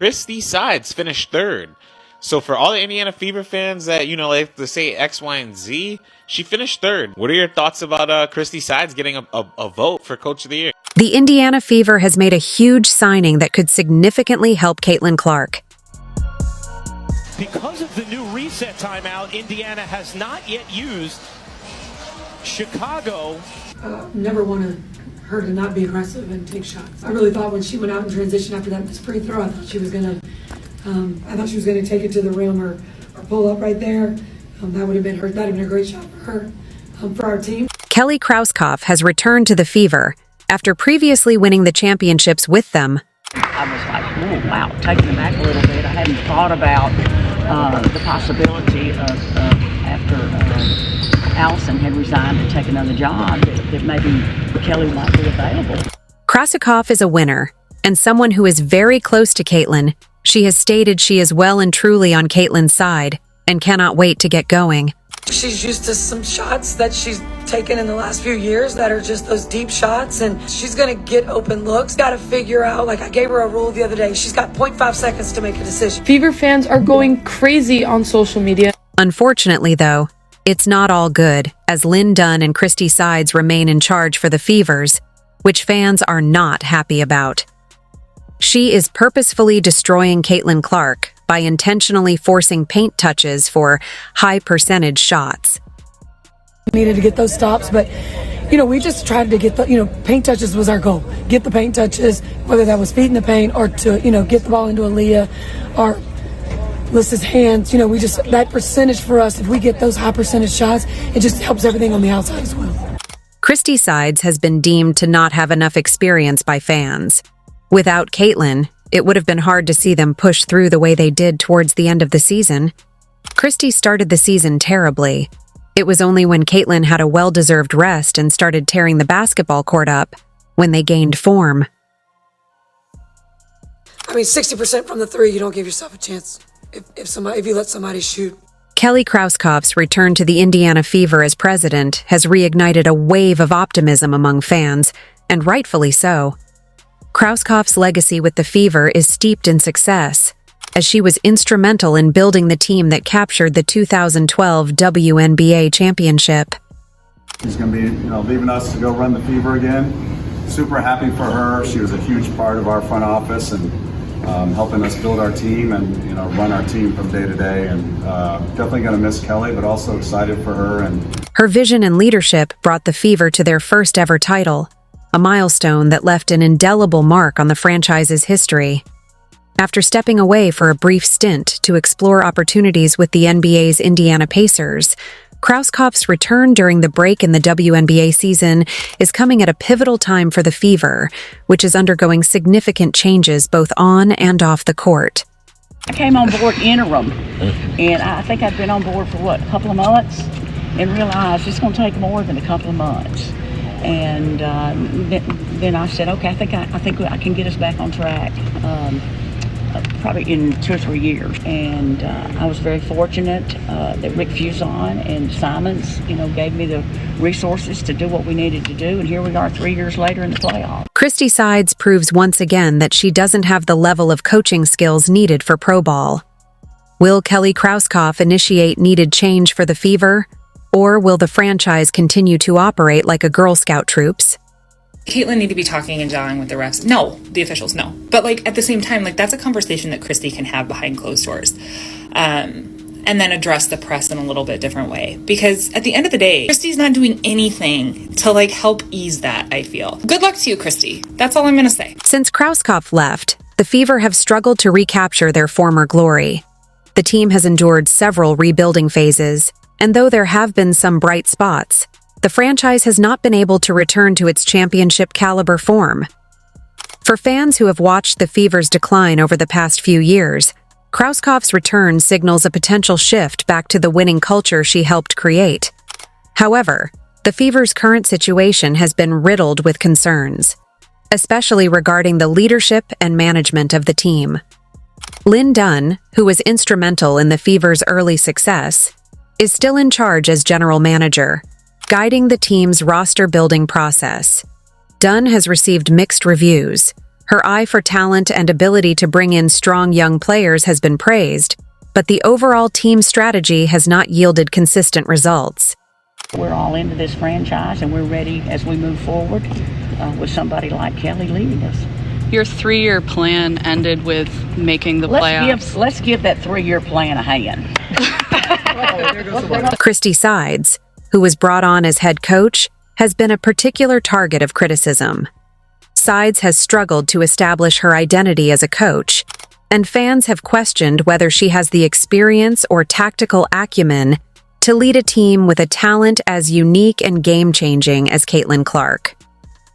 Christie Sides finished third. So for all the Indiana Fever fans that, like to say X, Y, and Z, she finished third. What are your thoughts about Christie Sides getting a vote for Coach of the Year? The Indiana Fever has made a huge signing that could significantly help Caitlin Clark. Because of the new reset timeout, Indiana has not yet used. Chicago. Never wanted her to not be aggressive and take shots. I really thought when she went out in transition after that free throw, I thought she was gonna take it to the rim or pull up right there. That would have been her. That would have been a great shot for her, for our team. Kelly Krauskopf has returned to the Fever after previously winning the championships with them. I was like, oh, wow, taking it back a little bit. I hadn't thought about the possibility of after Allison had resigned to take another job, that maybe Kelly might be available. Krauskopf is a winner and someone who is very close to Caitlin. She has stated she is well and truly on Caitlin's side and cannot wait to get going. She's used to some shots that she's taken in the last few years that are just those deep shots, and she's going to get open looks. Got to figure out, like I gave her a rule the other day, she's got 0.5 seconds to make a decision. Fever fans are going crazy on social media. Unfortunately, though, it's not all good, as Lynn Dunn and Christie Sides remain in charge for the Fevers, which fans are not happy about. She is purposefully destroying Caitlin Clark by intentionally forcing paint touches for high-percentage shots. We needed to get those stops, but, we just tried to get the, paint touches was our goal. Get the paint touches, whether that was feet in the paint or to, get the ball into Aaliyah or Lys's hands. That percentage for us, if we get those high-percentage shots, it just helps everything on the outside as well. Christie Sides has been deemed to not have enough experience by fans. Without Caitlin, it would have been hard to see them push through the way they did towards the end of the season. Christie started the season terribly. It was only when Caitlin had a well-deserved rest and started tearing the basketball court up when they gained form. 60% from the three, you don't give yourself a chance if you let somebody shoot. Kelly Krauskopf's return to the Indiana Fever as president has reignited a wave of optimism among fans, and rightfully so. Krauskopf's legacy with the Fever is steeped in success, as she was instrumental in building the team that captured the 2012 WNBA championship. She's going to be, leaving us to go run the Fever again. Super happy for her. She was a huge part of our front office and helping us build our team and run our team from day to day. And definitely going to miss Kelly, but also excited for her. And her vision and leadership brought the Fever to their first ever title, a milestone that left an indelible mark on the franchise's history. After stepping away for a brief stint to explore opportunities with the NBA's Indiana Pacers, Krauskopf's return during the break in the WNBA season is coming at a pivotal time for the Fever, which is undergoing significant changes both on and off the court. I came on board interim, and I think I'd been on board for, a couple of months, and realized it's going to take more than a couple of months. And then I said, okay, I think I can get us back on track, probably in 2 or 3 years. And I was very fortunate that Rick Fuson and Simons, gave me the resources to do what we needed to do. And here we are 3 years later in the playoffs. Christie Sides proves once again that she doesn't have the level of coaching skills needed for pro ball. Will Kelly Krauskopf initiate needed change for the Fever? Or will the franchise continue to operate like a Girl Scout troops? Caitlin need to be talking and jawing with the refs. No, the officials, no. But at the same time, that's a conversation that Christie can have behind closed doors. And then address the press in a little bit different way. Because at the end of the day, Christie's not doing anything to help ease that, I feel. Good luck to you, Christie. That's all I'm going to say. Since Krauskopf left, the Fever have struggled to recapture their former glory. The team has endured several rebuilding phases, and though there have been some bright spots, the franchise has not been able to return to its championship-caliber form. For fans who have watched the Fever's decline over the past few years, Krauskopf's return signals a potential shift back to the winning culture she helped create. However, the Fever's current situation has been riddled with concerns, especially regarding the leadership and management of the team. Lynn Dunn, who was instrumental in the Fever's early success, is still in charge as general manager, guiding the team's roster-building process. Dunn has received mixed reviews. Her eye for talent and ability to bring in strong young players has been praised, but the overall team strategy has not yielded consistent results. We're all into this franchise, and we're ready as we move forward with somebody like Kelly leading us. Your 3-year plan ended with making the playoffs. Let's give that 3-year plan a hand. Christie Sides, who was brought on as head coach, has been a particular target of criticism. Sides has struggled to establish her identity as a coach, and fans have questioned whether she has the experience or tactical acumen to lead a team with a talent as unique and game-changing as Caitlin Clark.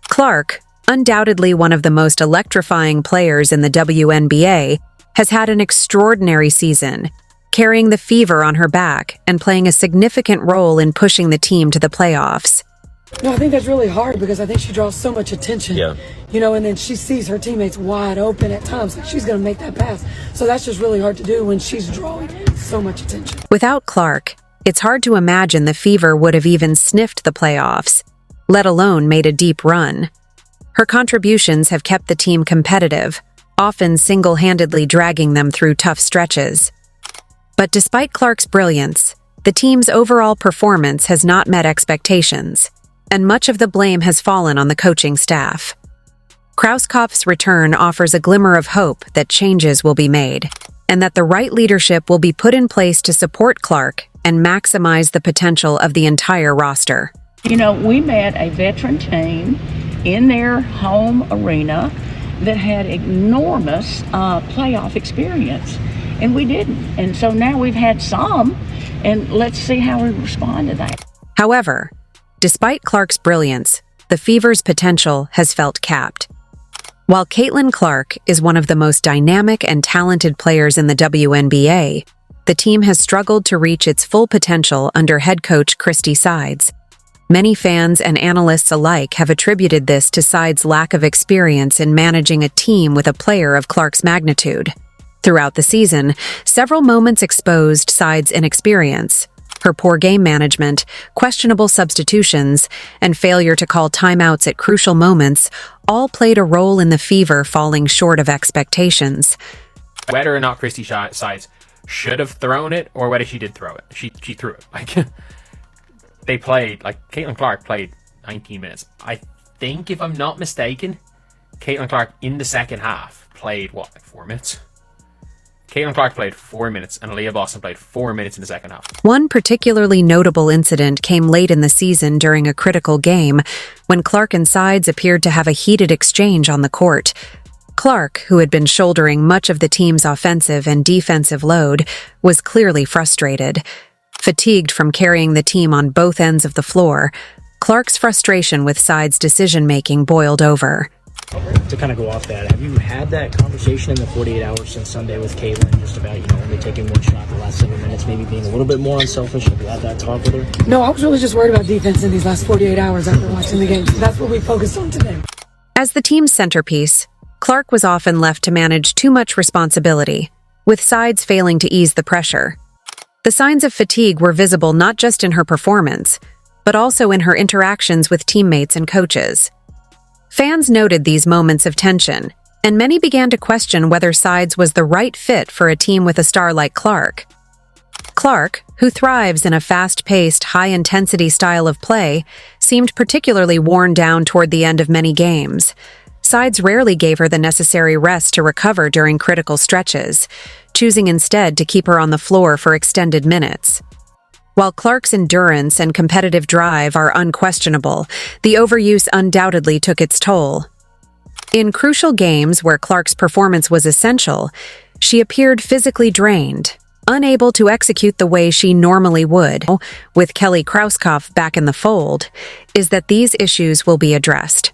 Clark, undoubtedly one of the most electrifying players in the WNBA, has had an extraordinary season, carrying the Fever on her back and playing a significant role in pushing the team to the playoffs. No, I think that's really hard because I think she draws so much attention. Yeah. You know, and then she sees her teammates wide open at times. Like she's going to make that pass. So that's just really hard to do when she's drawing so much attention. Without Clark, it's hard to imagine the Fever would have even sniffed the playoffs, let alone made a deep run. Her contributions have kept the team competitive, often single-handedly dragging them through tough stretches. But despite Clark's brilliance, the team's overall performance has not met expectations, and much of the blame has fallen on the coaching staff. Krauskopf's return offers a glimmer of hope that changes will be made, and that the right leadership will be put in place to support Clark and maximize the potential of the entire roster. You know, we met a veteran team in their home arena that had enormous playoff experience, and we didn't. And so now we've had some, and let's see how we respond to that. However, despite Clark's brilliance, the Fever's potential has felt capped. While Caitlin Clark is one of the most dynamic and talented players in the WNBA, the team has struggled to reach its full potential under head coach Christie Sides. Many fans and analysts alike have attributed this to Sides' lack of experience in managing a team with a player of Clark's magnitude. Throughout the season, several moments exposed Sides' inexperience. Her poor game management, questionable substitutions, and failure to call timeouts at crucial moments all played a role in the Fever falling short of expectations. Whether or not Christie Sides should have thrown it, or whether she did throw it, she threw it. They played, Caitlin Clark played 19 minutes. I think, if I'm not mistaken, Caitlin Clark in the second half played, 4 minutes? Caitlin Clark played 4 minutes, and Aaliyah Boston played 4 minutes in the second half. One particularly notable incident came late in the season during a critical game, when Clark and Sides appeared to have a heated exchange on the court. Clark, who had been shouldering much of the team's offensive and defensive load, was clearly frustrated. Fatigued from carrying the team on both ends of the floor, Clark's frustration with Sides' decision-making boiled over. To kind of go off that, have you had that conversation in the 48 hours since Sunday with Caitlin, just about, only taking one shot the last 7 minutes, maybe being a little bit more unselfish? Have you had that talk with her? No, I was really just worried about defense in these last 48 hours after watching the game. So that's what we focused on today. As the team's centerpiece, Clark was often left to manage too much responsibility, with Sides failing to ease the pressure. The signs of fatigue were visible not just in her performance, but also in her interactions with teammates and coaches. Fans noted these moments of tension, and many began to question whether Sides was the right fit for a team with a star like Clark. Clark, who thrives in a fast-paced, high-intensity style of play, seemed particularly worn down toward the end of many games. Sides rarely gave her the necessary rest to recover during critical stretches, choosing instead to keep her on the floor for extended minutes. While Clark's endurance and competitive drive are unquestionable, the overuse undoubtedly took its toll. In crucial games where Clark's performance was essential, she appeared physically drained, unable to execute the way she normally would. With Kelly Krauskopf back in the fold, is that these issues will be addressed.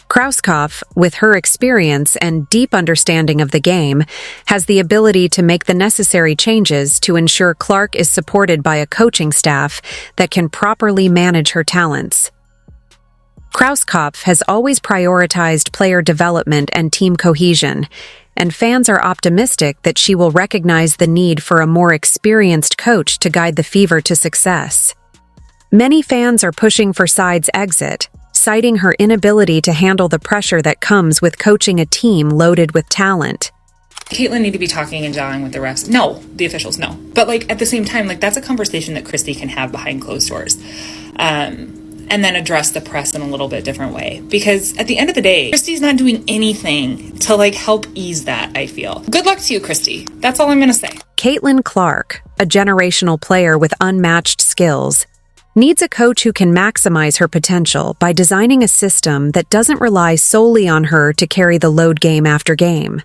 Krauskopf, with her experience and deep understanding of the game, has the ability to make the necessary changes to ensure Clark is supported by a coaching staff that can properly manage her talents. Krauskopf has always prioritized player development and team cohesion, and fans are optimistic that she will recognize the need for a more experienced coach to guide the Fever to success. Many fans are pushing for Sides' exit, citing her inability to handle the pressure that comes with coaching a team loaded with talent. Caitlin need to be talking and jawing with the refs. No, the officials, no. But like at the same time, like that's a conversation that Christie can have behind closed doors. And then address the press in a little bit different way. Because at the end of the day, Christie's not doing anything to like help ease that, I feel. Good luck to you, Christie. That's all I'm gonna say. Caitlin Clark, a generational player with unmatched skills, needs a coach who can maximize her potential by designing a system that doesn't rely solely on her to carry the load game after game.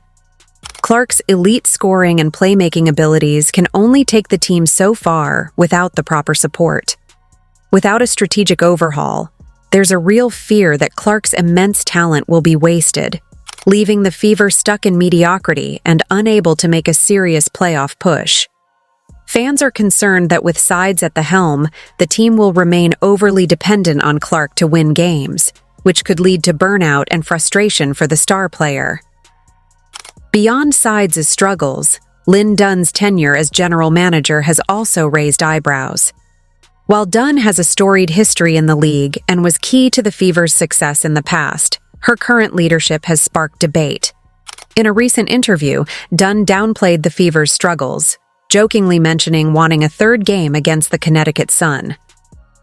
Clark's elite scoring and playmaking abilities can only take the team so far without the proper support. Without a strategic overhaul, there's a real fear that Clark's immense talent will be wasted, leaving the Fever stuck in mediocrity and unable to make a serious playoff push. Fans are concerned that with Sides at the helm, the team will remain overly dependent on Clark to win games, which could lead to burnout and frustration for the star player. Beyond Sides' struggles, Lynn Dunn's tenure as general manager has also raised eyebrows. While Dunn has a storied history in the league and was key to the Fever's success in the past, her current leadership has sparked debate. In a recent interview, Dunn downplayed the Fever's struggles, jokingly mentioning wanting a third game against the Connecticut Sun.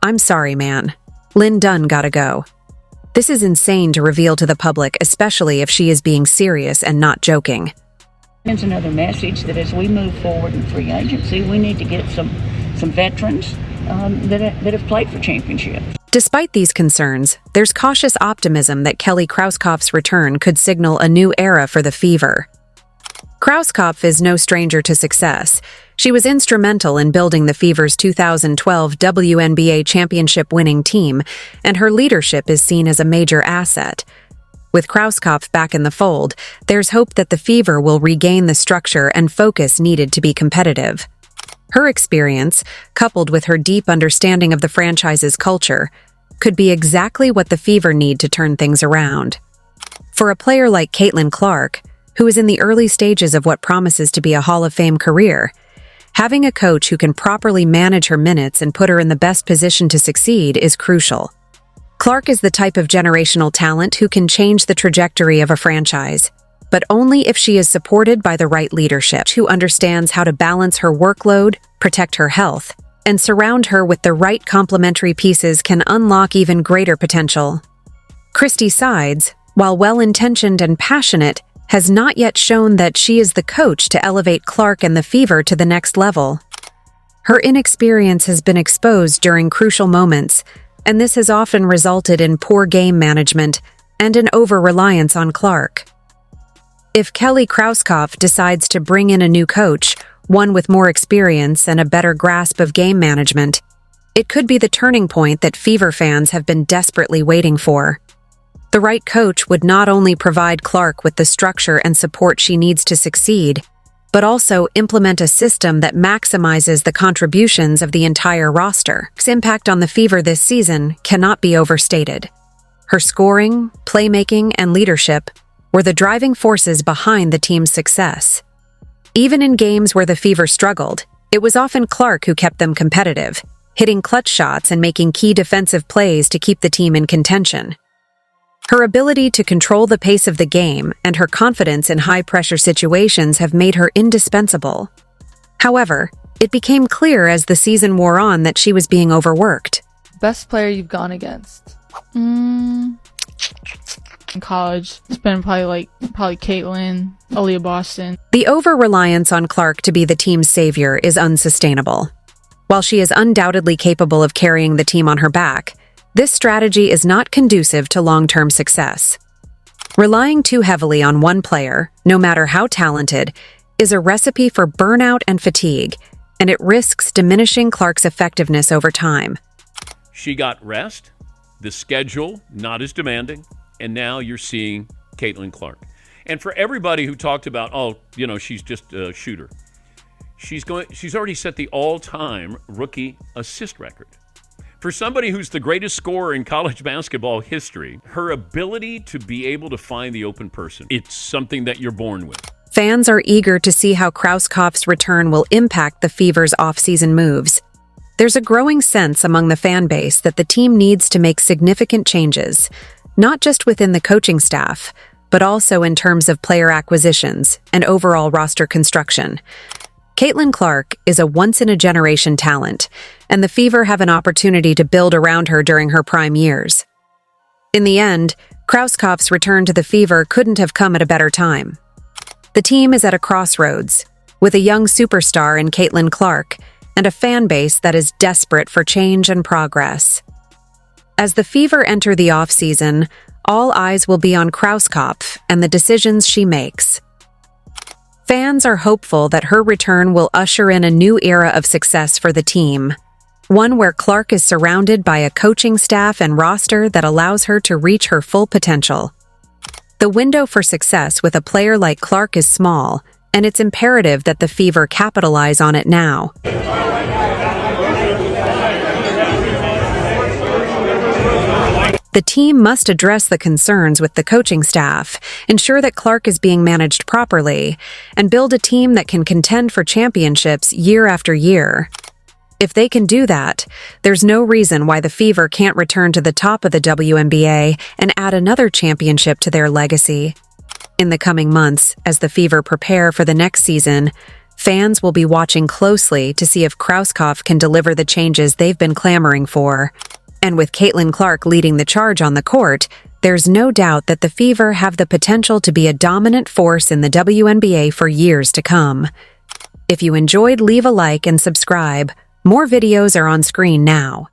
"I'm sorry, man. Lynn Dunn gotta go." This is insane to reveal to the public, especially if she is being serious and not joking. It's another message that as we move forward in free agency, we need to get some veterans that have played for championships. Despite these concerns, there's cautious optimism that Kelly Krauskopf's return could signal a new era for the Fever. Krauskopf is no stranger to success. She was instrumental in building the Fever's 2012 WNBA championship-winning team, and her leadership is seen as a major asset. With Krauskopf back in the fold, there's hope that the Fever will regain the structure and focus needed to be competitive. Her experience, coupled with her deep understanding of the franchise's culture, could be exactly what the Fever need to turn things around. For a player like Caitlin Clark, who is in the early stages of what promises to be a Hall of Fame career, having a coach who can properly manage her minutes and put her in the best position to succeed is crucial. Clark is the type of generational talent who can change the trajectory of a franchise, but only if she is supported by the right leadership who understands how to balance her workload, protect her health, and surround her with the right complementary pieces can unlock even greater potential. Christie Sides, while well-intentioned and passionate, has not yet shown that she is the coach to elevate Clark and the Fever to the next level. Her inexperience has been exposed during crucial moments, and this has often resulted in poor game management and an over-reliance on Clark. If Kelly Krauskopf decides to bring in a new coach, one with more experience and a better grasp of game management, it could be the turning point that Fever fans have been desperately waiting for. The right coach would not only provide Clark with the structure and support she needs to succeed, but also implement a system that maximizes the contributions of the entire roster. Its impact on the Fever this season cannot be overstated. Her scoring, playmaking, and leadership were the driving forces behind the team's success. Even in games where the Fever struggled, it was often Clark who kept them competitive, hitting clutch shots and making key defensive plays to keep the team in contention. Her ability to control the pace of the game and her confidence in high-pressure situations have made her indispensable. However, it became clear as the season wore on that she was being overworked. Best player you've gone against? In college, it's been probably Caitlin, Aaliyah Boston. The over-reliance on Clark to be the team's savior is unsustainable. While she is undoubtedly capable of carrying the team on her back, this strategy is not conducive to long-term success. Relying too heavily on one player, no matter how talented, is a recipe for burnout and fatigue, and it risks diminishing Clark's effectiveness over time. She got rest, the schedule not as demanding, and now you're seeing Caitlin Clark. And for everybody who talked about, she's just a shooter, she's already set the all-time rookie assist record. For somebody who's the greatest scorer in college basketball history, her ability to be able to find the open person, it's something that you're born with. Fans are eager to see how Krauskopf's return will impact the Fever's off-season moves. There's a growing sense among the fan base that the team needs to make significant changes, not just within the coaching staff, but also in terms of player acquisitions and overall roster construction. Caitlin Clark is a once-in-a-generation talent, and the Fever have an opportunity to build around her during her prime years. In the end, Krauskopf's return to the Fever couldn't have come at a better time. The team is at a crossroads, with a young superstar in Caitlin Clark and a fan base that is desperate for change and progress. As the Fever enter the offseason, all eyes will be on Krauskopf and the decisions she makes. Fans are hopeful that her return will usher in a new era of success for the team, one where Clark is surrounded by a coaching staff and roster that allows her to reach her full potential. The window for success with a player like Clark is small, and it's imperative that the Fever capitalize on it now. The team must address the concerns with the coaching staff, ensure that Clark is being managed properly, and build a team that can contend for championships year after year. If they can do that, there's no reason why the Fever can't return to the top of the WNBA and add another championship to their legacy. In the coming months, as the Fever prepare for the next season, fans will be watching closely to see if Krauskopf can deliver the changes they've been clamoring for. And with Caitlin Clark leading the charge on the court, there's no doubt that the Fever have the potential to be a dominant force in the WNBA for years to come. If you enjoyed, leave a like and subscribe. More videos are on screen now.